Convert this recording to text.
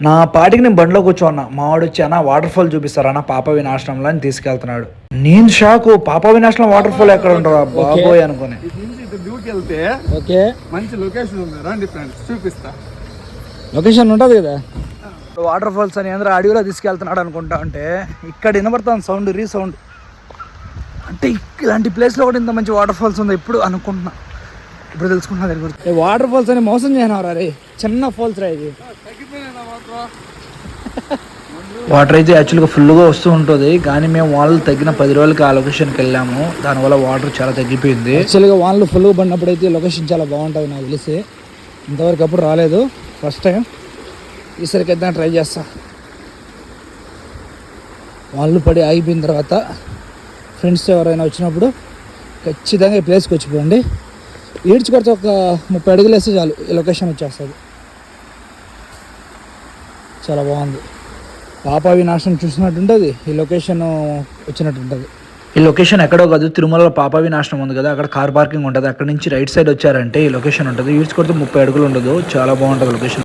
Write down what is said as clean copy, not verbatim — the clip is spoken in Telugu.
నా పాటికి నేను బండిలో కూర్చోన్నా మావాడు వచ్చి అన్న వాటర్ ఫాల్ చూపిస్తారన్న పాప వినాశనంలో అని తీసుకెళ్తున్నాడు. నేను షాకు, పాప వినాశనం వాటర్ ఫాల్ ఎక్కడ ఉంటారా బాబోయ్ అనుకుని. ఓకే మంచి లొకేషన్ ఉంది, రండి ఫ్రెండ్స్ చూపిస్తా. లొకేషన్ ఉంటుంది కదా. వాటర్ ఫాల్స్ అని అందరూ అడవిలో తీసుకెళ్తున్నాడు అనుకుంటా. అంటే ఇక్కడ వినబడుతుంది సౌండ్, రీసౌండ్. అంటే ఇలాంటి ప్లేస్లో కూడా ఇంత మంచి వాటర్ ఫాల్స్ ఉంది ఇప్పుడు అనుకుంటున్నా, ఇప్పుడు తెలుసుకుంటున్నా దాని గురించి. వాటర్ ఫాల్స్ అని మోసం చేయనవరా రే, చిన్న ఫాల్స్ రా ఇది. వాటర్ అయితే యాక్చువల్గా ఫుల్గా వస్తూ ఉంటుంది, కానీ మేము వాళ్ళు తగ్గిన 10 రోజులకి ఆ లొకేషన్కి వెళ్ళాము. దానివల్ల వాటర్ చాలా తగ్గిపోయింది. యాక్చువల్గా వాళ్ళు ఫుల్గా పడినప్పుడు అయితే లొకేషన్ చాలా బాగుంటుంది నాకు తెలిసి. ఇంతవరకు అప్పుడు రాలేదు, ఫస్ట్ టైం. ఈసారికి అయితే ట్రై చేస్తా. వాళ్ళు పడి ఆగిపోయిన తర్వాత ఫ్రెండ్స్ ఎవరైనా వచ్చినప్పుడు ఖచ్చితంగా ఈ ప్లేస్కి వచ్చిపోండి. ఈడ్చి కొడితే ఒక 30 అడుగులు వేస్తే చాలు ఈ లొకేషన్ వచ్చేస్తుంది. చాలా బాగుంది. పాప వినాశనం చూసినట్టుంటుంది, ఈ లొకేషన్ వచ్చినట్టుంటుంది. ఈ లొకేషన్ ఎక్కడో కాదు, తిరుమలలో పాప వినాశనం ఉంది కదా, అక్కడ కార్ పార్కింగ్ ఉంటుంది. అక్కడ నుంచి రైట్ సైడ్ వచ్చారంటే ఈ లొకేషన్ ఉంటుంది. ఈడ్చి కొడితే 30 అడుగులు ఉండదు. చాలా బాగుంటుంది లొకేషన్.